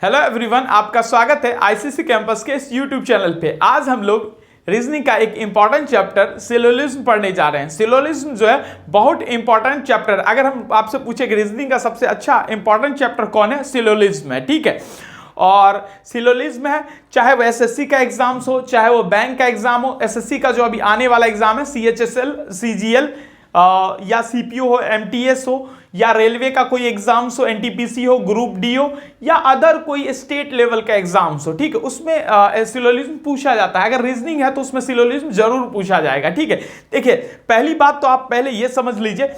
Hello everyone, आपका स्वागत है आईसीसी कैंपस के इस यूट्यूब चैनल पे। आज हम लोग रीजनिंग का एक इंपॉर्टेंट चैप्टर सिलोजिज्म पढ़ने जा रहे हैं। सिलोजिज्म जो है बहुत इंपॉर्टेंट चैप्टर। अगर हम आपसे पूछे कि रीजनिंग का सबसे अच्छा इंपॉर्टेंट चैप्टर कौन है, सिलोजिज्म है। ठीक है, और सिलोजिज्म है, चाहे वो एसएससी का एग्जाम्स हो, चाहे वो बैंक का एग्जाम हो। एसएससी का जो अभी आने वाला एग्जाम है सीएचएसएल, सीजीएल या सीपीओ हो, एमटीएस हो, या रेलवे का कोई एग्जाम्स हो, एनटीपीसी हो, ग्रुप डी हो, या अदर कोई स्टेट लेवल का एग्जाम्स हो, ठीक है, उसमें सिलोजिज्म पूछा जाता है। अगर रीजनिंग है तो उसमें सिलोजिज्म जरूर पूछा जाएगा। ठीक है, देखिए पहली बात तो आप पहले ये समझ लीजिए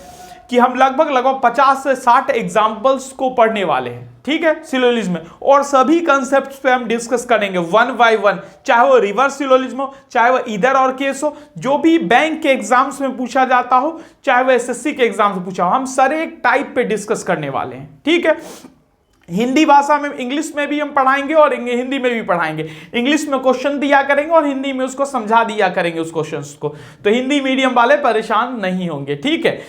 कि हम लगभग 50 से 60 एग्जाम्पल्स को पढ़ने वाले हैं। ठीक है, सिलोजिज्म में, और सभी कंसेप्ट्स पे हम डिस्कस करेंगे वन बाय वन। चाहे वो रिवर्स सिलोजिज्म हो, चाहे वो इधर और केस हो, जो भी बैंक के एग्जाम्स में पूछा जाता हो, चाहे वो एसएससी के एग्जाम से पूछा हो, हम सारे एक टाइप पे डिस्कस करने वाले हैं। ठीक है, हिंदी भाषा में, इंग्लिश में भी हम पढ़ाएंगे और हिंदी में भी पढ़ाएंगे। इंग्लिश में क्वेश्चन दिया करेंगे और हिंदी में उसको समझा दिया करेंगे उस क्वेश्चन को, तो हिंदी मीडियम वाले परेशान नहीं होंगे। ठीक है,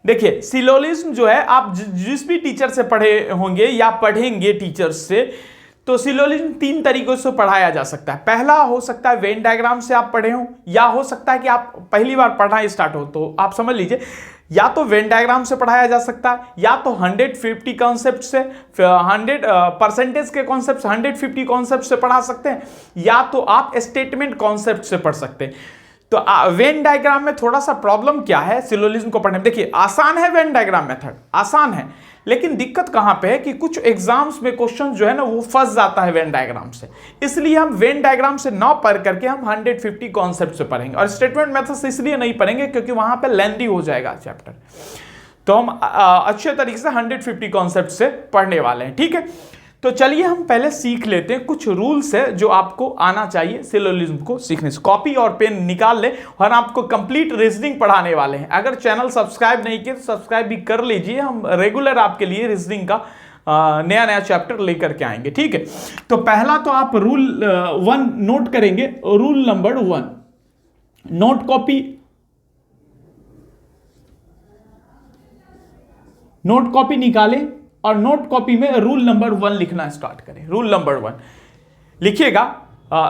देखिए सिलोजिज्म जो है, आप जिस भी टीचर से पढ़े होंगे या पढ़ेंगे टीचर से, तो सिलोजिज्म 3 तरीकों से पढ़ाया जा सकता है। पहला हो सकता है वेन डायग्राम से आप पढ़े हो, या हो सकता है कि आप पहली बार पढ़ना स्टार्ट हो, तो आप समझ लीजिए या तो वेन डायग्राम से पढ़ाया जा सकता है, या तो 150 कॉन्सेप्ट से, 100% के कॉन्सेप्ट 150 कॉन्सेप्ट से पढ़ा सकते हैं, या तो आप स्टेटमेंट कॉन्सेप्ट से पढ़ सकते हैं। तो वेन डायग्राम में थोड़ा सा प्रॉब्लम क्या है सिलोजिज्म को पढ़ने में, देखिए आसान है वेन डायग्राम मेथड, आसान है, लेकिन दिक्कत कहां पे है कि कुछ एग्जाम्स में क्वेश्चन जो है ना वो फंस जाता है वेन डायग्राम से। इसलिए हम वेन डायग्राम से ना पढ़ करके हम 150 कॉन्सेप्ट से पढ़ेंगे, और स्टेटमेंट मेथड से इसलिए नहीं पढ़ेंगे क्योंकि वहां पे लेंथी हो जाएगा चैप्टर। तो हम अच्छे तरीके से 150 कॉन्सेप्ट से पढ़ने वाले हैं। ठीक है, तो चलिए हम पहले सीख लेते हैं कुछ रूल्स है जो आपको आना चाहिए सिलोजिज्म को सीखने से। कॉपी और पेन निकाल ले, और आपको कंप्लीट रीजनिंग पढ़ाने वाले हैं। अगर चैनल सब्सक्राइब नहीं किए तो सब्सक्राइब भी कर लीजिए, हम रेगुलर आपके लिए रीजनिंग का नया नया चैप्टर लेकर के आएंगे। ठीक है, तो पहला तो आप रूल 1 नोट करेंगे। रूल नंबर 1, नोट कॉपी निकालें और नोट कॉपी में रूल नंबर 1 लिखना स्टार्ट करें। रूल नंबर 1 लिखिएगा।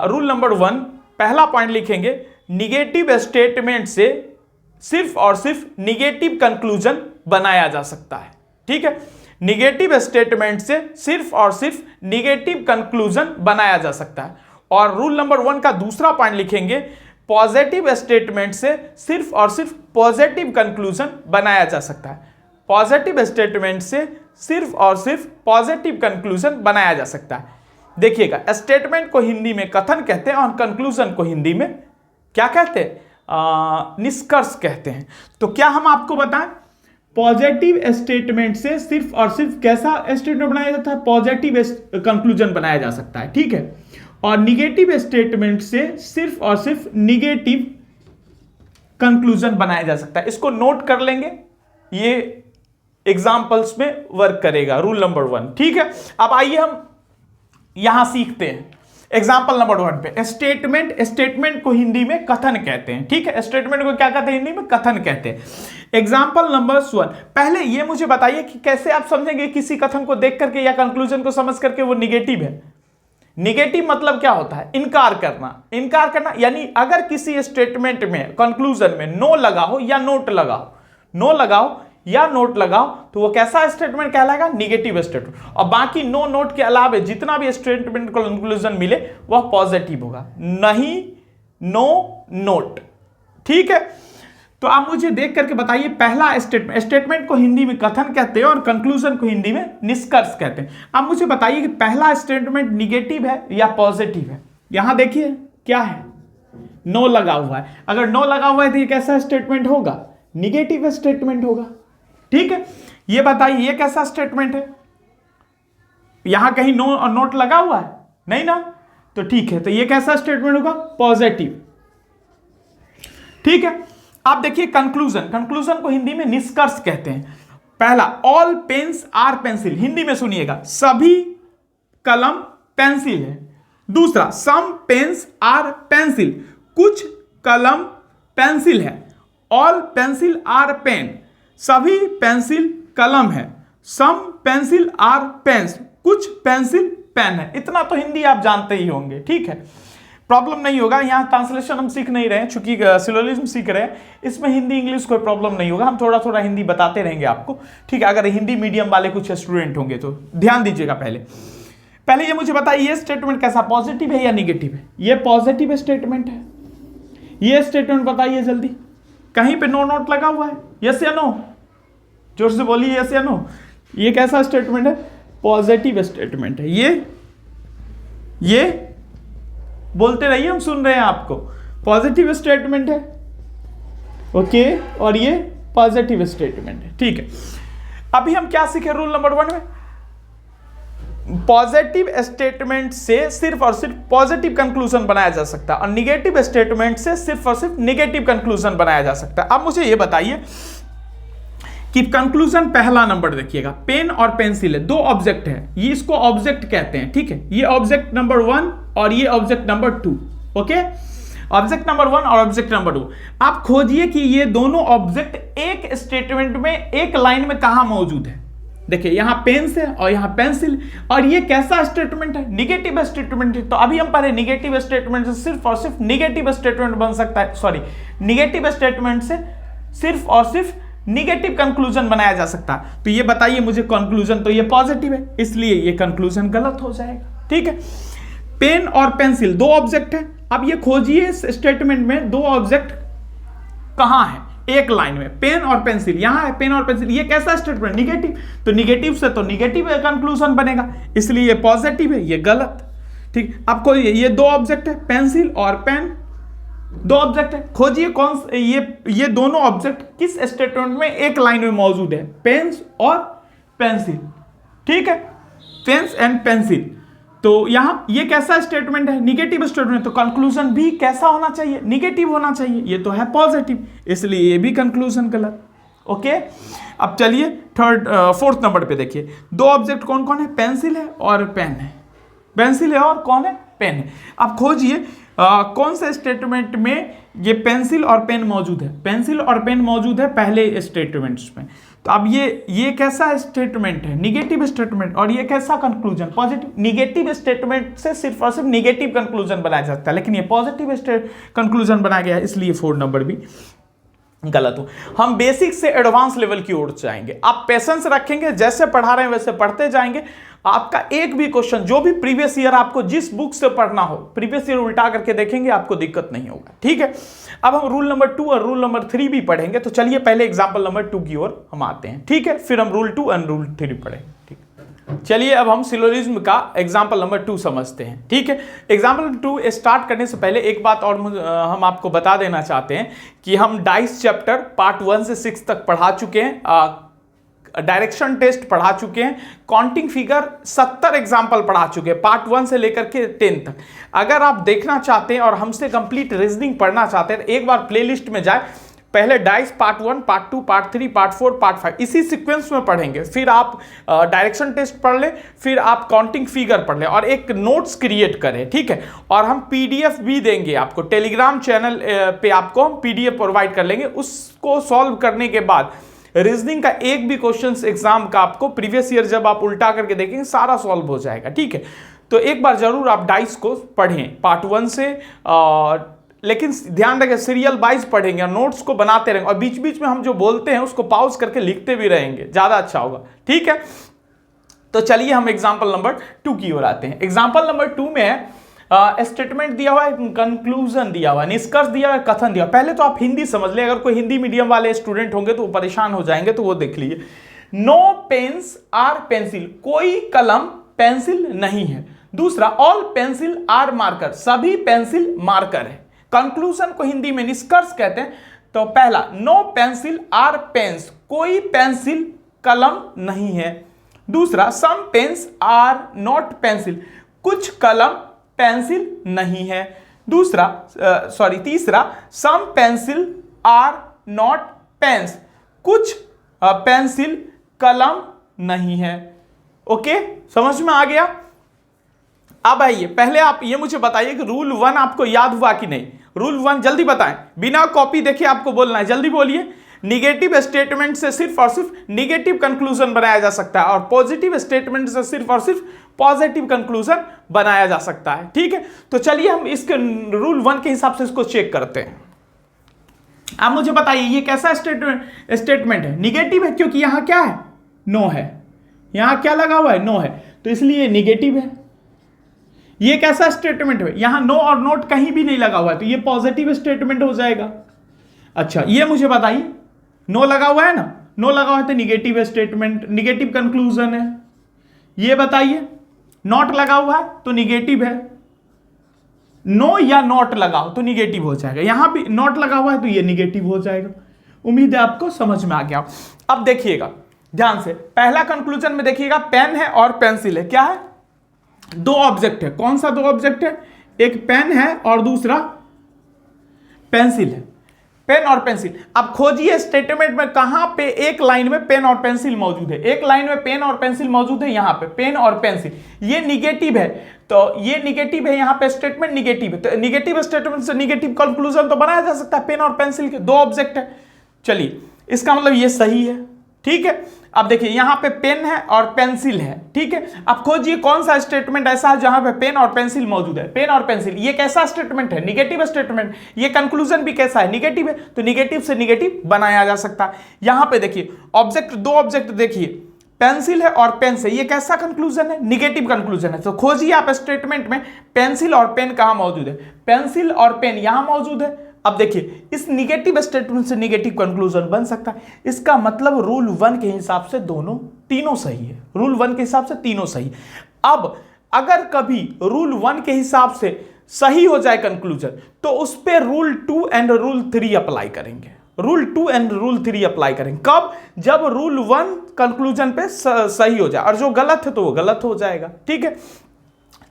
रूल नंबर 1 पहला पॉइंट लिखेंगे, निगेटिव स्टेटमेंट से सिर्फ और सिर्फ निगेटिव कंक्लूजन बनाया जा सकता है। ठीक है, निगेटिव स्टेटमेंट से सिर्फ और सिर्फ निगेटिव कंक्लूजन बनाया जा सकता है। और रूल नंबर 1 का दूसरा पॉइंट लिखेंगे, पॉजिटिव स्टेटमेंट से सिर्फ और सिर्फ पॉजिटिव कंक्लूजन बनाया जा सकता है। पॉजिटिव स्टेटमेंट से सिर्फ और सिर्फ पॉजिटिव कंक्लूजन बनाया जा सकता है। देखिएगा, स्टेटमेंट को हिंदी में कथन कहते हैं और कंक्लूजन को हिंदी में क्या कहते हैं, निष्कर्ष कहते हैं। तो क्या हम आपको बताएं, पॉजिटिव स्टेटमेंट से सिर्फ और सिर्फ कैसा स्टेटमेंट बनाया जाता है, पॉजिटिव कंक्लूजन बनाया जा सकता है। ठीक है, और निगेटिव स्टेटमेंट से सिर्फ और सिर्फ निगेटिव कंक्लूजन बनाया जा सकता है। इसको नोट कर लेंगे, ये एग्जाम्पल्स में वर्क करेगा रूल नंबर 1। ठीक है, अब आइए हम यहां सीखते हैं एग्जाम्पल नंबर 1 पे। स्टेटमेंट को हिंदी में कथन कहते हैं। ठीक है, स्टेटमेंट को क्या कहते हैं, हिंदी में कथन कहते हैं। एग्जाम्पल नंबर 1, पहले ये मुझे बताइए कि कैसे आप समझेंगे किसी कथन को देख करके या कंक्लूजन को समझ करके वो निगेटिव है। निगेटिव मतलब क्या होता है, इनकार करना, यानी अगर किसी स्टेटमेंट में कंक्लूजन में नो लगा हो या नोट लगाओ या नोट लगाओ, तो वो कैसा स्टेटमेंट कहलाएगा, निगेटिव स्टेटमेंट। और बाकी नो नोट के अलावा जितना भी स्टेटमेंट को कंक्लूजन मिले वह पॉजिटिव होगा, नहीं नो नोट। ठीक है, तो आप मुझे देख करके बताइए, पहला स्टेटमेंट को हिंदी में कथन कहते हैं और कंक्लूजन को हिंदी में निष्कर्ष कहते हैं। आप मुझे बताइए कि पहला स्टेटमेंट निगेटिव है या पॉजिटिव है। यहां देखिए क्या है, नो लगा हुआ है। अगर नो लगा हुआ है तो ये कैसा स्टेटमेंट होगा, निगेटिव स्टेटमेंट होगा। ठीक है, ये बताइए ये कैसा स्टेटमेंट है, यहां कहीं नो और नोट लगा हुआ है, नहीं ना, तो ठीक है, तो ये कैसा स्टेटमेंट होगा, पॉजिटिव। ठीक है, आप देखिए कंक्लूजन को हिंदी में निष्कर्ष कहते हैं। पहला, all pens are pencil, Hindi में सुनिएगा, सभी कलम पेंसिल है। दूसरा, सम पेन्स आर पेंसिल, कुछ कलम पेंसिल है। ऑल पेंसिल आर पेन, सभी पेंसिल कलम है। सम पेंसिल आर पेन्स, कुछ पेंसिल पेन है। इतना तो हिंदी आप जानते ही होंगे, ठीक है, प्रॉब्लम नहीं होगा। यहाँ ट्रांसलेशन हम सीख नहीं रहे हैं, चूंकि सिलोजिज्म सीख रहे हैं, इसमें हिंदी इंग्लिश कोई प्रॉब्लम नहीं होगा, हम थोड़ा थोड़ा हिंदी बताते रहेंगे आपको, ठीक है। अगर हिंदी मीडियम वाले कुछ स्टूडेंट होंगे तो ध्यान दीजिएगा। पहले ये मुझे बताइए, ये स्टेटमेंट कैसा, पॉजिटिव है या निगेटिव है? ये पॉजिटिव स्टेटमेंट है। ये स्टेटमेंट बताइए जल्दी, कहीं पे नो नोट लगा हुआ है? यस या नो, जोर से बोलिए, यस या नो। ये कैसा स्टेटमेंट है? पॉजिटिव स्टेटमेंट है। ये बोलते रहिए, हम सुन रहे हैं आपको। पॉजिटिव स्टेटमेंट है, ओके, और ये पॉजिटिव स्टेटमेंट है, ठीक है। अभी हम क्या सीखे रूल नंबर 1 में? पॉजिटिव स्टेटमेंट से सिर्फ और सिर्फ पॉजिटिव कंक्लूजन बनाया जा सकता है, और निगेटिव स्टेटमेंट से सिर्फ और सिर्फ निगेटिव कंक्लूजन बनाया जा सकता है। अब मुझे ये बताइए कि कंक्लूजन, पहला नंबर देखिएगा, पेन और पेंसिल है, दो ऑब्जेक्ट है, ये इसको ऑब्जेक्ट कहते हैं, ठीक है। ये ऑब्जेक्ट नंबर 1 और ये object number 2, okay. Object number 1 और ऑब्जेक्ट नंबर 2, आप खोजिए कि ये दोनों ऑब्जेक्ट एक स्टेटमेंट में, एक लाइन में कहां मौजूद है। देखिए यहां पेन है और यहां पेंसिल, और ये कैसा स्टेटमेंट है? निगेटिव स्टेटमेंट है। तो अभी हम पढ़े निगेटिव स्टेटमेंट से सिर्फ और सिर्फ निगेटिव स्टेटमेंट बन सकता है, सॉरी, निगेटिव स्टेटमेंट से सिर्फ और सिर्फ निगेटिव कंक्लूजन बनाया जा सकता है। तो ये बताइए मुझे, कंक्लूजन तो ये पॉजिटिव है, इसलिए ये कंक्लूजन गलत हो जाएगा, ठीक है। पेन और पेंसिल दो ऑब्जेक्ट है। अब ये खोजिए इस स्टेटमेंट में दो ऑब्जेक्ट कहां है एक लाइन में, पेन और पेंसिल, यहां है पेन और पेंसिल, ये कैसा स्टेटमेंट? निगेटिव। तो निगेटिव से तो निगेटिव कंक्लूजन बनेगा, इसलिए ये पॉजिटिव है, ये गलत, ठीक। अब खोजिए, ये दो ऑब्जेक्ट है, पेंसिल और पेन, दो ऑब्जेक्ट है, खोजिए कौन ये दोनों ऑब्जेक्ट किस स्टेटमेंट में एक लाइन में मौजूद है? पेन्स और पेंसिल, ठीक है, पेन्स एंड पेंसिल। तो यहां ये कैसा स्टेटमेंट है? Negative statement. तो कंक्लूजन भी कैसा होना चाहिए? निगेटिव होना चाहिए, ये तो है पॉजिटिव, इसलिए ये भी कंक्लूजन गलत, ओके। अब चलिए फोर्थ नंबर पे देखिए, दो ऑब्जेक्ट कौन कौन है? पेंसिल है और पेन है, पेंसिल है और कौन है? पेन है। अब खोजिए कौन से स्टेटमेंट में ये पेंसिल और पेन मौजूद है? पेंसिल और पेन मौजूद है पहले स्टेटमेंट्स में। तो अब ये कैसा स्टेटमेंट है? Negative statement. और ये कैसा कंक्लूजन? पॉजिटिव। निगेटिव स्टेटमेंट से सिर्फ और सिर्फ निगेटिव कंक्लूजन बनाया जा सकता है, लेकिन ये पॉजिटिव कंक्लूजन बनाया गया है, इसलिए 4 नंबर भी गलत हो। हम बेसिक से एडवांस लेवल की ओर जाएंगे, आप पेशेंस रखेंगे, जैसे पढ़ा रहे हैं वैसे पढ़ते जाएंगे। आपका एक भी क्वेश्चन, जो भी प्रीवियस ईयर आपको जिस बुक से पढ़ना हो, प्रीवियस ईयर उल्टा करके देखेंगे, आपको दिक्कत नहीं होगा, ठीक है। अब हम रूल नंबर 2 और रूल नंबर 3 भी पढ़ेंगे। तो चलिए पहले एग्जाम्पल नंबर 2 की ओर हम आते हैं, ठीक है, फिर हम रूल 2 और रूल 3 पढ़ेंगे, ठीक है। चलिए अब हम सिलोजिज्म का एग्जाम्पल नंबर 2 समझते हैं, ठीक है। एग्जाम्पल 2 स्टार्ट करने से पहले एक बात और हम आपको बता देना चाहते हैं कि हम डाइस चैप्टर पार्ट 1 से 6 तक पढ़ा चुके हैं, डायरेक्शन टेस्ट पढ़ा चुके हैं, काउंटिंग फिगर 70 एग्जाम्पल पढ़ा चुके हैं, पार्ट 1 से लेकर के 10 तक। अगर आप देखना चाहते हैं और हमसे कंप्लीट रीजनिंग पढ़ना चाहते हैं, एक बार प्लेलिस्ट में जाए, पहले dice part 1, part 2, part 3, part 4, part 5, इसी सीक्वेंस में पढ़ेंगे। फिर आप डायरेक्शन टेस्ट पढ़ लें, फिर आप काउंटिंग फिगर पढ़ लें और एक नोट्स क्रिएट करें, ठीक है। और हम पीडीएफ भी देंगे आपको, टेलीग्राम चैनल पे आपको हम पीडीएफ प्रोवाइड कर लेंगे। उसको सॉल्व करने के बाद रीजनिंग का एक भी क्वेश्चन एग्जाम का आपको प्रीवियस ईयर जब आप उल्टा करके देखेंगे सारा सॉल्व हो जाएगा, ठीक है। तो एक बार जरूर आप डाइस को पढ़ें पार्ट 1 से, लेकिन ध्यान रखें सीरियल वाइज पढ़ेंगे और नोट्स को बनाते रहेंगे, और बीच बीच में हम जो बोलते हैं उसको पॉज करके लिखते भी रहेंगे, ज्यादा अच्छा होगा, ठीक है। तो चलिए हम एग्जाम्पल नंबर 2 की ओर आते हैं। एग्जाम्पल नंबर 2 में स्टेटमेंट दिया हुआ है, कंक्लूजन दिया हुआ है, निष्कर्ष दिया हुआ है, कथन दिया हुआ। पहले तो आप हिंदी समझ ले, अगर कोई हिंदी मीडियम वाले स्टूडेंट होंगे तो वो परेशान हो जाएंगे, तो वो देख लीजिए। नो पेन्स आर पेंसिल, कोई कलम पेंसिल नहीं है। दूसरा, ऑल पेंसिल आर मार्कर, सभी पेंसिल मार्कर है। कंक्लूजन को हिंदी में निष्कर्ष कहते हैं। तो पहला, नो पेंसिल आर पेन्स, कोई पेंसिल कलम नहीं है। दूसरा, सम पेन्स आर नॉट पेंसिल, कुछ कलम पेंसिल नहीं है। तीसरा, सम पेंसिल आर नॉट पेन्स, कुछ पेंसिल कलम नहीं है। ओके, समझ में आ गया? अब आइए, पहले आप ये मुझे बताइए कि रूल 1 आपको याद हुआ कि नहीं। रूल 1 जल्दी बताएं, बिना कॉपी देखे आपको बोलना है, जल्दी बोलिए। निगेटिव स्टेटमेंट से सिर्फ और सिर्फ निगेटिव कंक्लूजन बनाया जा सकता है और पॉजिटिव स्टेटमेंट से सिर्फ और सिर्फ पॉजिटिव कंक्लूजन बनाया जा सकता है। ठीक है, तो चलिए हम इसके रूल 1 के हिसाब से इसको चेक करते हैं। आप मुझे बताइए ये कैसा स्टेटमेंट है? निगेटिव है, क्योंकि यहां क्या है? नो है। यहां क्या लगा हुआ है? नो है, तो इसलिए निगेटिव है। ये कैसा स्टेटमेंट है? यहां नो और नोट कहीं भी नहीं लगा हुआ है, तो ये पॉजिटिव स्टेटमेंट हो जाएगा। अच्छा, ये मुझे बताइए, नो लगा हुआ है ना, नो लगा हुआ है तो निगेटिव स्टेटमेंट, निगेटिव कंक्लूजन है। ये बताइए, नॉट लगा हुआ है तो निगेटिव है। नो या नॉट लगाओ तो निगेटिव हो जाएगा। यहां भी नॉट लगा हुआ है तो ये निगेटिव हो जाएगा। उम्मीद है आपको समझ में आ गया। अब देखिएगा ध्यान से, पहला कंक्लूजन में देखिएगा, पेन है और पेंसिल है। क्या है? दो ऑब्जेक्ट है। कौन सा दो ऑब्जेक्ट है? एक पेन है और दूसरा पेंसिल है। पेन और पेंसिल। अब खोजिए स्टेटमेंट में कहां पे एक लाइन में पेन और पेंसिल मौजूद है। एक लाइन में पेन और पेंसिल मौजूद है, यहां पे पेन और पेंसिल। ये निगेटिव है, तो ये निगेटिव है, यहां पे स्टेटमेंट निगेटिव है, तो निगेटिव स्टेटमेंट से निगेटिव कंक्लूजन तो बनाया जा सकता है। पेन और पेंसिल के दो ऑब्जेक्ट है। चलिए, इसका मतलब ये सही है। ठीक है, अब देखिए यहां पे पेन है और पेंसिल है। ठीक है, अब खोजिए कौन सा स्टेटमेंट ऐसा है जहां पे पेन और पेंसिल मौजूद है। पेन और पेंसिल, ये कैसा स्टेटमेंट है? Negative statement. ये कंक्लूजन भी कैसा है? निगेटिव है, तो निगेटिव से निगेटिव बनाया जा सकता है। यहां पे देखिए ऑब्जेक्ट, दो ऑब्जेक्ट देखिए, पेंसिल है और पेन से, ये कैसा कंक्लूजन है? निगेटिव कंक्लूजन है। तो खोजिए आप स्टेटमेंट में पेंसिल और पेन कहां मौजूद है। पेंसिल और पेन यहां मौजूद है। अब देखिए इस निगेटिव स्टेटमेंट से निगेटिव कंक्लूजन बन सकता है। इसका मतलब रूल 1 के हिसाब से तीनों सही है। रूल 1 के हिसाब से तीनों सही। अब अगर कभी रूल 1 के हिसाब से सही हो जाए कंक्लूजन, तो उस पे रूल 2 एंड रूल 3 अप्लाई करेंगे। रूल 2 एंड रूल 3 अप्लाई करेंगे कब? जब रूल 1 कंक्लूजन पे सही हो जाए और जो गलत है तो वो गलत हो जाएगा। ठीक है,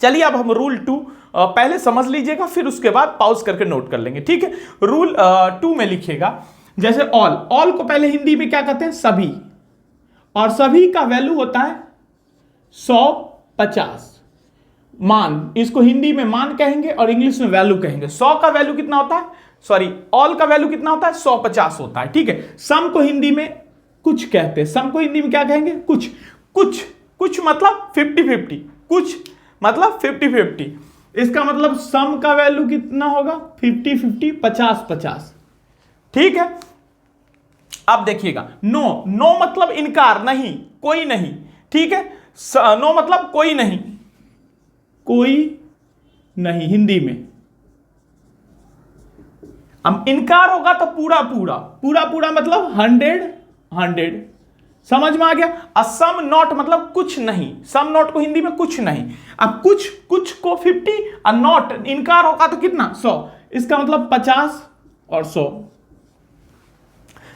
चलिए अब हम रूल 2 पहले समझ लीजिएगा, फिर उसके बाद पॉज करके नोट कर लेंगे। ठीक है, रूल 2 में लिखिएगा, जैसे ऑल। ऑल को पहले हिंदी में क्या कहते हैं? सभी। और सभी का वैल्यू होता है 100, 50। मान, इसको हिंदी में मान कहेंगे और इंग्लिश में वैल्यू कहेंगे। 100 का वैल्यू कितना होता है? सॉरी, ऑल का वैल्यू कितना होता है? 100, 50 होता है। ठीक है, सम को हिंदी में कुछ कहते हैं। सम को हिंदी में क्या कहेंगे? कुछ। कुछ, कुछ मतलब 50-50। कुछ मतलब 50-50। इसका मतलब सम का वैल्यू कितना होगा? 50-50, 50-50। ठीक है, अब देखिएगा, नो। नो मतलब इनकार, नहीं, कोई नहीं। ठीक है, नो मतलब कोई नहीं, कोई नहीं हिंदी में। अब इनकार होगा तो पूरा पूरा, पूरा पूरा मतलब 100। समझ में आ गया? सम नॉट मतलब कुछ नहीं। सम नॉट को हिंदी में कुछ नहीं। अब कुछ, कुछ को 50 और नॉट इनकार होगा तो कितना? 100। इसका मतलब 50 और 100।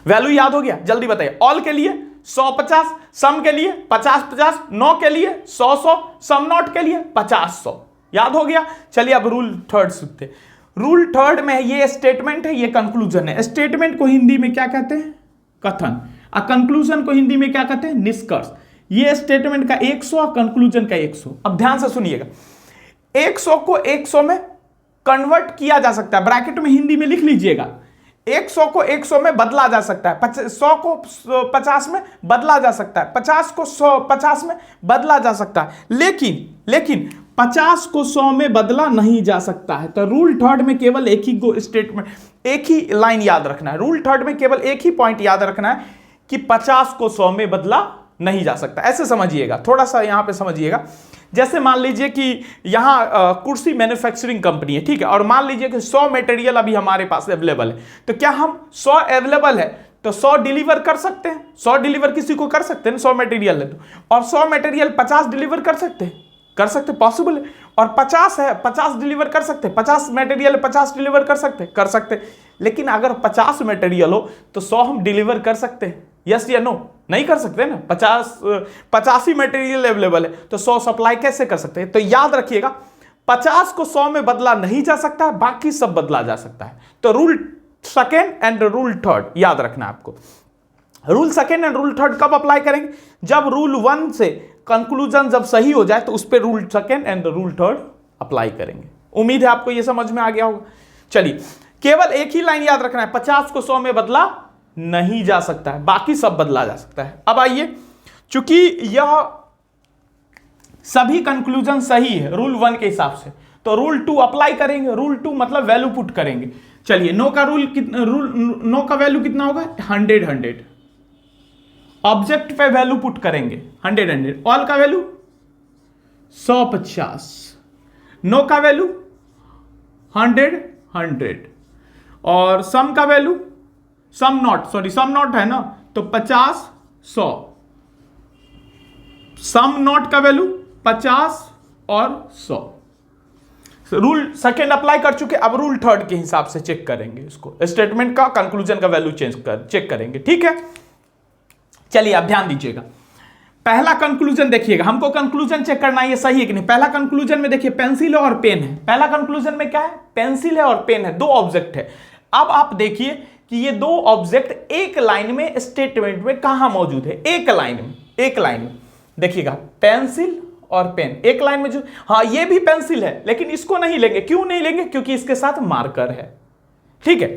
वैल्यू याद हो गया? जल्दी बताइए। ऑल के लिए 100-50, सम के लिए 50-50, नो के लिए 100-100, सम नॉट के लिए 50-100। याद हो गया? चलिए अब रूल 3 सीखते। रूल 3 में ये स्टेटमेंट है, ये कंक्लूजन है। स्टेटमेंट को हिंदी में क्या कहते हैं? कथन। कंक्लूजन को हिंदी में क्या कहते हैं? निष्कर्ष। ये स्टेटमेंट का 100 और कंक्लूजन का 100। अब ध्यान से सुनिएगा, 100 को 100 में कन्वर्ट किया जा सकता है। ब्रैकेट में हिंदी में लिख लीजिएगा, 100 को 100 में बदला जा सकता है। 100 को 50 में बदला जा सकता है। 50 को 50 में बदला जा सकता है। लेकिन 50 को 100 में बदला नहीं जा सकता है। तो रूल 3 में केवल एक ही स्टेटमेंट, एक ही लाइन याद रखना है। रूल 3 में केवल एक ही पॉइंट याद रखना है कि 50 को 100 में बदला नहीं जा सकता। ऐसे समझिएगा, थोड़ा सा यहां पे समझिएगा। जैसे मान लीजिए कि यहां कुर्सी मैन्युफैक्चरिंग कंपनी है। ठीक है, और मान लीजिए कि 100 मटेरियल अभी हमारे पास अवेलेबल है। तो क्या हम 100 अवेलेबल है तो 100 डिलीवर कर सकते हैं? 100 डिलीवर किसी को कर सकते हैं, 100 मटेरियल है तो। और 100 मटेरियल 50 डिलीवर कर सकते हैं? कर सकते, पॉसिबल है। और 50 है, 50 डिलीवर कर सकते हैं। 50 मटेरियल 50 डिलीवर कर सकते हैं? कर सकते। लेकिन अगर 50 मटेरियल हो तो 100 हम डिलीवर कर सकते हैं? यस या नो? नहीं कर सकते ना। 50 ही मटेरियल अवेलेबल है तो 100 सप्लाई कैसे कर सकते हैं? तो याद रखिएगा, 50 को 100 में बदला नहीं जा सकता है, बाकी सब बदला जा सकता है। तो रूल 2 एंड रूल 3 याद रखना है आपको। रूल 2 एंड रूल 3 कब अप्लाई करेंगे? जब रूल 1 से कंक्लूजन जब सही हो जाए तो उस पर रूल 2 एंड रूल 3 अप्लाई करेंगे। उम्मीद है आपको यह समझ में आ गया होगा। चलिए, केवल एक ही लाइन याद रखना है, 50 को 100 में बदला नहीं जा सकता है, बाकी सब बदला जा सकता है। अब आइए, चूंकि यह सभी कंक्लूजन सही है रूल 1 के हिसाब से, तो रूल 2 अप्लाई करेंगे। रूल 2 मतलब वैल्यू पुट करेंगे। चलिए, नो का नो का वैल्यू कितना होगा? 100। ऑब्जेक्ट पे वैल्यू पुट करेंगे 100। ऑल का वैल्यू 150। नो का वैल्यू 100। और सम का वैल्यू, सम नॉट है ना, तो 50 100। सम नॉट का वैल्यू 50 और 100। रूल सेकेंड अप्लाई कर चुके, अब रूल थर्ड के हिसाब से चेक करेंगे इसको, स्टेटमेंट का कंक्लूजन का वैल्यू चेक करेंगे। ठीक है, चलिए अब ध्यान दीजिएगा। पहला कंक्लूजन देखिएगा, हमको कंक्लूजन चेक करना है ये सही है कि नहीं। पहला कंक्लूजन में देखिए पेंसिल है और पेन है। पहला कंक्लूजन में क्या है? पेंसिल है और पेन है, दो ऑब्जेक्ट है। अब आप देखिए कि ये दो ऑब्जेक्ट एक लाइन में स्टेटमेंट में कहां मौजूद है? एक लाइन में देखिएगा, पेंसिल और पेन एक लाइन में जो, हाँ ये भी पेंसिल है, लेकिन इसको नहीं लेंगे। क्यों नहीं लेंगे? क्योंकि इसके साथ मार्कर है। ठीक है,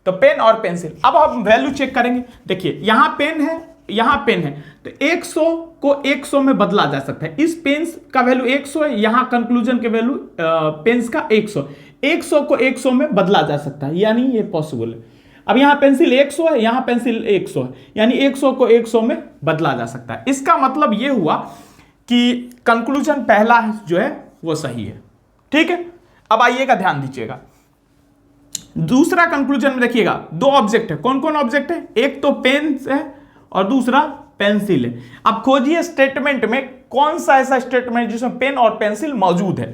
तो पेन और पेंसिल। अब हम वैल्यू चेक करेंगे। देखिए, यहां पेन है, यहां पेन है, तो 100 को 100 में बदला जा सकता है। इस पेन्स का वैल्यू 100 है, यहां कंक्लूजन के वैल्यू पेन्स का 100 को 100 में बदला जा सकता है, यानी ये पॉसिबल है। अब यहां पेंसिल 100 है, यहां पेंसिल 100 है, यानी 100 को 100 में बदला जा सकता है। इसका मतलब यह हुआ कि कंक्लूजन पहला जो है वो सही है। ठीक है, अब आइएगा, ध्यान दीजिएगा। दूसरा कंक्लूजन में देखिएगा, दो ऑब्जेक्ट है। कौन कौन ऑब्जेक्ट है? एक तो पेन है और दूसरा पेंसिल है। अब खोजिए स्टेटमेंट में कौन सा ऐसा स्टेटमेंट जिसमें पेन और पेंसिल मौजूद है।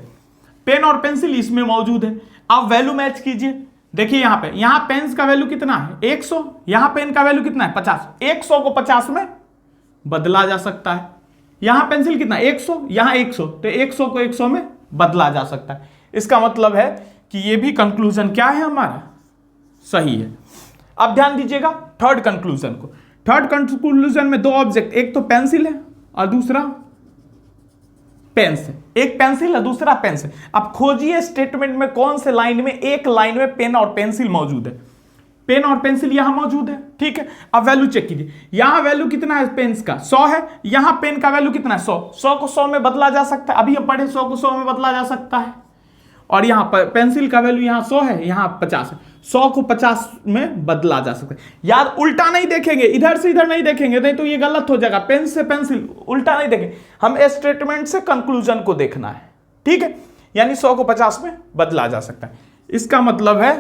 पेन और पेंसिल इसमें मौजूद है। अब वैल्यू मैच कीजिए। देखिए यहां पे, यहां पेन का वैल्यू कितना है? 100। यहां पेन का वैल्यू कितना है? 50। 100 को 50 में बदला जा सकता है। यहां पेंसिल कितना? 100, यहां 100, तो 100 को 100 में बदला जा सकता है। इसका मतलब है कि यह भी कंक्लूजन क्या है हमारा? सही है। अब ध्यान दीजिएगा थर्ड कंक्लूजन को। थर्ड कंक्लूजन में दो ऑब्जेक्ट, एक तो पेंसिल है और दूसरा पेंस है। एक पेंसिल है, दूसरा पेंस है। अब खोजिए स्टेटमेंट में कौन से लाइन में, एक लाइन में पेन और पेंसिल मौजूद है। पेन और पेंसिल यहां मौजूद है। ठीक है, अब वैल्यू चेक कीजिए। यहां वैल्यू कितना है पेन्स का? 100 है। यहां पेन का वैल्यू कितना है? 100। 100 को 100 में बदला जा सकता है। अभी हम पढ़े 100 को 100 में बदला जा सकता है। और यहां पर पेंसिल का वैल्यू यहां 100 है, यहां 50 है। 100 को 50 में बदला जा सकता है। यार उल्टा नहीं देखेंगे, इधर से इधर नहीं देखेंगे, नहीं तो ये गलत हो जाएगा। पेन से पेंसिल उल्टा नहीं देखेंगे, हम स्टेटमेंट से कंक्लूजन को देखना है। ठीक है, यानी 100 को 50 में बदला जा सकता है। इसका मतलब है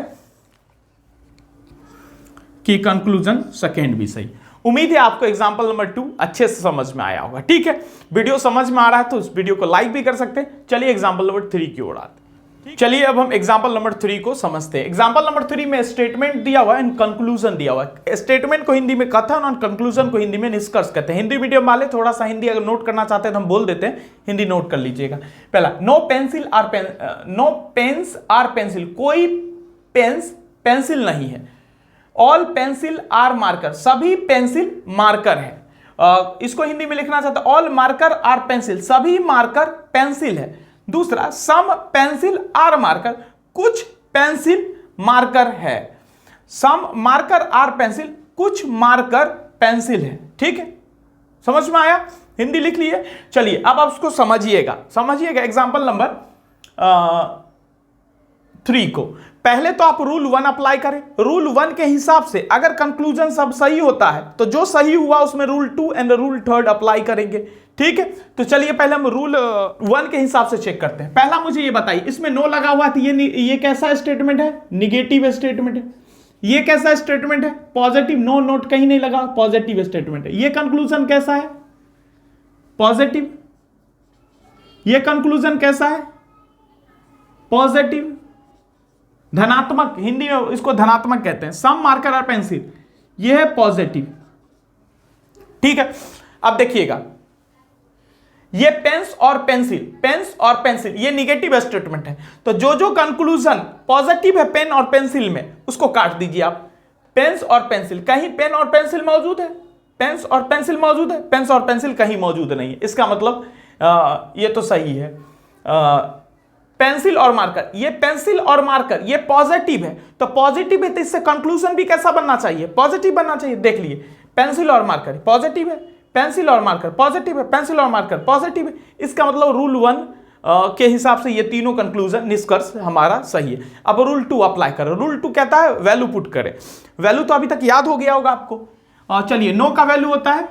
कि कंक्लूजन सेकेंड भी सही। उम्मीद है आपको एग्जांपल नंबर 2 अच्छे से समझ में आया होगा। ठीक है, वीडियो समझ में आ रहा है तो इस वीडियो को लाइक भी कर सकते हैं। चलिए एग्जांपल नंबर 3 की ओर आते हैं। चलिए अब हम एग्जांपल नंबर 3 को समझते हैं। एग्जांपल नंबर 3 में स्टेटमेंट दिया हुआ है एंड कंक्लूजन दिया हुआ है। स्टेटमेंट को हिंदी में कथन और कंक्लूजन को हिंदी में निष्कर्ष कहते हैं। हिंदी मीडियम वाले थोड़ा सा हिंदी अगर नोट करना चाहते हैं तो हम बोल देते हैं, हिंदी नोट कर लीजिएगा। पहला, नो पेन्स आर पेंसिल, कोई पेन्स पेंसिल नहीं है। ऑल पेंसिल आर मार्कर, सभी पेंसिल मार्कर है। इसको हिंदी में लिखना चाहता हूं, ऑल मार्कर आर पेंसिल, सभी मार्कर पेंसिल है। दूसरा, सम पेंसिल आर मार्कर, कुछ पेंसिल मार्कर है। सम मार्कर आर पेंसिल, कुछ मार्कर पेंसिल है। ठीक है, समझ में आया? हिंदी लिख लिए। चलिए अब आप उसको समझिएगा एग्जांपल नंबर 3 को। पहले तो आप रूल 1 अप्लाई करें। रूल 1 के हिसाब से अगर कंक्लूजन सब सही होता है तो जो सही हुआ उसमें रूल 2 एंड रूल 3 अप्लाई करेंगे। ठीक है, तो चलिए पहले हम रूल 1 के हिसाब से चेक करते हैं। पहला मुझे ये बताइए, इसमें नो लगा हुआ था, ये कैसा स्टेटमेंट है? निगेटिव स्टेटमेंट है। ये कैसा स्टेटमेंट है? पॉजिटिव। नो नोट कहीं नहीं लगा, पॉजिटिव स्टेटमेंट है। ये कंक्लूजन कैसा है? पॉजिटिव। ये कंक्लूजन कैसा है? पॉजिटिव, धनात्मक। हिंदी में इसको धनात्मक कहते हैं। सम मार्कर और पेंसिल, यह है पॉजिटिव। ठीक है, अब देखिएगा, ये पेंस और पेंसिल ये निगेटिव स्टेटमेंट है। तो जो कंक्लूजन पॉजिटिव है पेन और पेंसिल में, उसको काट दीजिए आप। पेंस और पेंसिल, कहीं पेन और पेंसिल मौजूद है? पेंस और पेंसिल मौजूद है? पेंस और पेंसिल कहीं मौजूद नहीं है। इसका मतलब ये तो सही है। पेंसिल और मार्कर, ये पेंसिल और मार्कर ये पॉजिटिव है, तो पॉजिटिव है तो इससे कंक्लूजन भी कैसा बनना चाहिए, पॉजिटिव बनना चाहिए। देख लिए पेंसिल और मार्कर पॉजिटिव है, पेंसिल और मार्कर पॉजिटिव है, पेंसिल और मार्कर पॉजिटिव है, इसका मतलब रूल 1 के हिसाब से ये तीनों कंक्लूजन निष्कर्ष हमारा सही है। अब रूल 2 अप्लाई करो। रूल 2 कहता है वैल्यू पुट करें। वैल्यू तो अभी तक याद हो गया होगा आपको। चलिए नो का वैल्यू होता है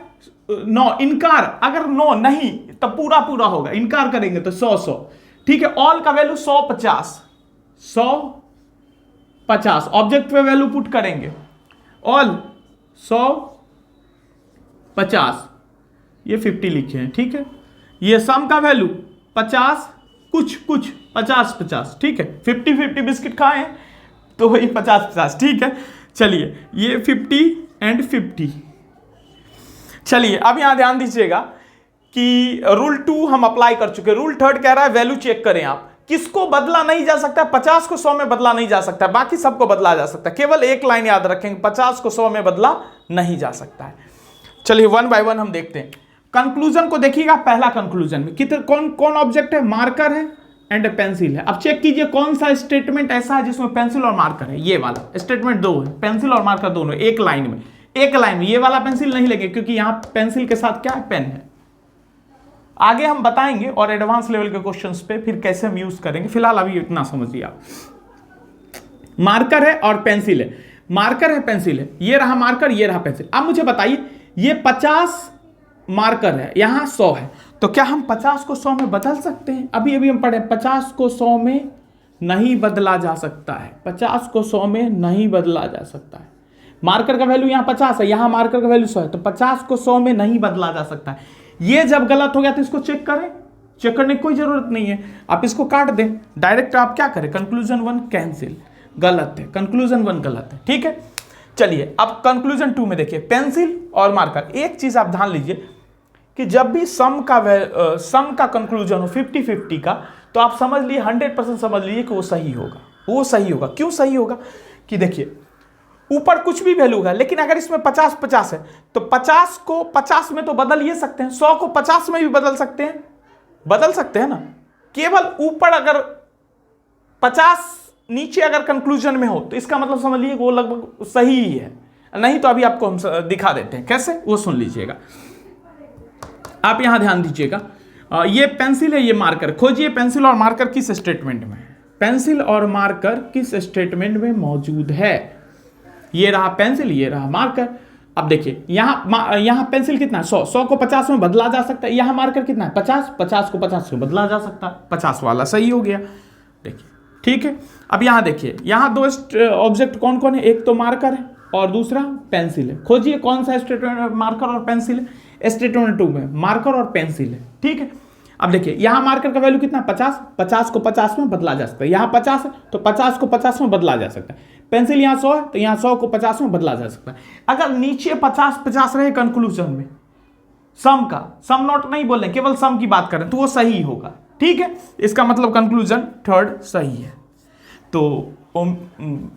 नो, इनकार अगर नो नहीं तब पूरा पूरा होगा, इनकार करेंगे तो 100 ठीक है। ऑल का वैल्यू 150 ऑब्जेक्ट पे वैल्यू पुट करेंगे, ऑल 150 ये 50 लिखे हैं ठीक है। ये सम का वैल्यू 50 कुछ 50 ठीक है। 50 बिस्किट खाए हैं तो वही 50 ठीक है। चलिए ये 50 एंड 50। चलिए अब यहां ध्यान दीजिएगा कि रूल 2 हम अप्लाई कर चुके। रूल 3 कह रहा है वैल्यू चेक करें आप, किसको बदला नहीं जा सकता, 50 को 100 में बदला नहीं जा सकता, बाकी सबको बदला जा सकता है। केवल एक लाइन याद रखेंगे, 50 को 100 में बदला नहीं जा सकता है। चलिए 1 बाय 1 हम देखते हैं। कंक्लूजन को देखिएगा। पहला कंक्लूजन में कितने कौन ऑब्जेक्ट है, मार्कर है एंड पेंसिल है। अब चेक कीजिए कौन सा स्टेटमेंट ऐसा है जिसमें पेंसिल और मार्कर है। ये वाला स्टेटमेंट 2 है, पेंसिल और मार्कर दोनों एक लाइन में। ये वाला पेंसिल नहीं लगे क्योंकि यहां पेंसिल के साथ क्या है, पेन है। आगे हम बताएंगे और एडवांस लेवल के क्वेश्चंस पे फिर कैसे हम यूज करेंगे, फिलहाल अभी इतना समझिए आप। मार्कर है और पेंसिल है, मार्कर है पेंसिल है, ये रहा मार्कर ये रहा पेंसिल। अब मुझे बताइए ये 50 मार्कर है, यहां 100 है, तो क्या हम 50 को 100 में बदल सकते हैं? अभी हम पढ़े 50 को 100 में नहीं बदला जा सकता है, 50 को 100 में नहीं बदला जा सकता है। मार्कर का वैल्यू यहां 50 है, यहां मार्कर का वैल्यू 100 है, तो 50 को 100 में नहीं बदला जा सकता है। ये जब गलत हो गया तो इसको चेक करें, चेक करने की कोई जरूरत नहीं है, आप इसको काट दें डायरेक्ट। आप क्या करें, कंक्लूजन 1 कैंसिल, गलत है, कंक्लूजन 1 गलत है ठीक है। चलिए अब कंक्लूजन 2 में देखिए पेंसिल और मार्कर। एक चीज आप ध्यान लीजिए कि जब भी सम का कंक्लूजन हो 50-50 का, तो आप समझ लिए 100% समझ लीजिए कि वो सही होगा। वो सही होगा, क्यों सही होगा कि देखिए ऊपर कुछ भी वैल्यू होगा, लेकिन अगर इसमें 50-50 है तो 50 को 50 में तो बदल ही सकते हैं, 100 को 50 में भी बदल सकते हैं ना। केवल ऊपर अगर 50 नीचे अगर कंक्लूजन में हो तो इसका मतलब समझ लीजिए वो लगभग सही ही है। नहीं तो अभी आपको हम दिखा देते हैं कैसे, वो सुन लीजिएगा। आप यहां ध्यान दीजिएगा, ये पेंसिल है ये मार्कर। खोजिए पेंसिल और मार्कर किस स्टेटमेंट में, पेंसिल और मार्कर किस स्टेटमेंट में मौजूद है। ये रहा पेंसिल ये रहा मार्कर। अब देखिए यहां पेंसिल कितना है 100 को 50 में बदला जा सकता है, यहां मार्कर कितना है 50 को 50 में बदला जा सकता है, 50 वाला सही हो गया। देखिए ठीक है। अब यहां देखिए यहां 2 ऑब्जेक्ट कौन कौन है, एक तो मार्कर है और दूसरा पेंसिल है। खोजिए कौन सा स्टेटमेंट मार्कर और पेंसिल है, स्टेटमेंट 2 में मार्कर और पेंसिल है ठीक है। अब देखिए यहां मार्कर का वैल्यू कितना 50 को 50 में बदला जा सकता है, यहां 50 है तो 50 को 50 में बदला जा सकता है। पेंसिल यहां 100 है तो यहां 100 को 50 में बदला जा सकता है। अगर नीचे 50-50 रहे कंक्लूजन में, सम नोट नहीं बोल रहे, केवल सम की बात करें तो वो सही होगा ठीक है। इसका मतलब कंक्लूजन 3 सही है। तो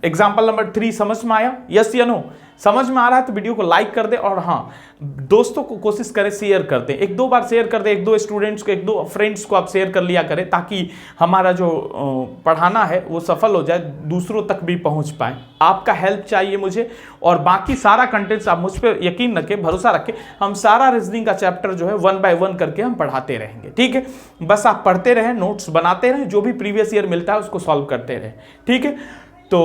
एग्जाम्पल नंबर 3 समझ में आया, यस या नो? समझ में आ रहा है तो वीडियो को लाइक कर दे और हाँ दोस्तों को कोशिश करें शेयर कर दें, 1-2 बार शेयर कर दें, 1-2 स्टूडेंट्स को 1-2 फ्रेंड्स को आप शेयर कर लिया करें, ताकि हमारा जो पढ़ाना है वो सफल हो जाए, दूसरों तक भी पहुंच पाए। आपका हेल्प चाहिए मुझे, और बाकी सारा कंटेंट्स आप मुझ पर यकीन रखें, भरोसा रखें, हम सारा रीजनिंग का चैप्टर जो है 1 बाय 1 करके हम पढ़ाते रहेंगे ठीक है। बस आप पढ़ते रहें, नोट्स बनाते रहें, जो भी प्रीवियस ईयर मिलता है उसको सॉल्व करते रहें ठीक है। तो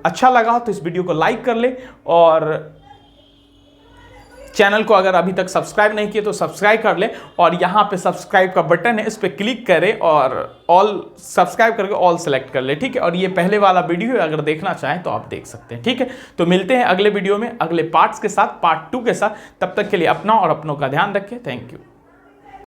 अच्छा लगा हो तो इस वीडियो को लाइक कर ले, और चैनल को अगर अभी तक सब्सक्राइब नहीं किए तो सब्सक्राइब कर ले, और यहाँ पे सब्सक्राइब का बटन है इस पर क्लिक करें और ऑल सब्सक्राइब करके ऑल सेलेक्ट कर ले ठीक है। और ये पहले वाला वीडियो अगर देखना चाहें तो आप देख सकते हैं ठीक है। तो मिलते हैं अगले वीडियो में अगले पार्ट्स के साथ, पार्ट 2 के साथ। तब तक के लिए अपना और अपनों का ध्यान रखें। Thank you.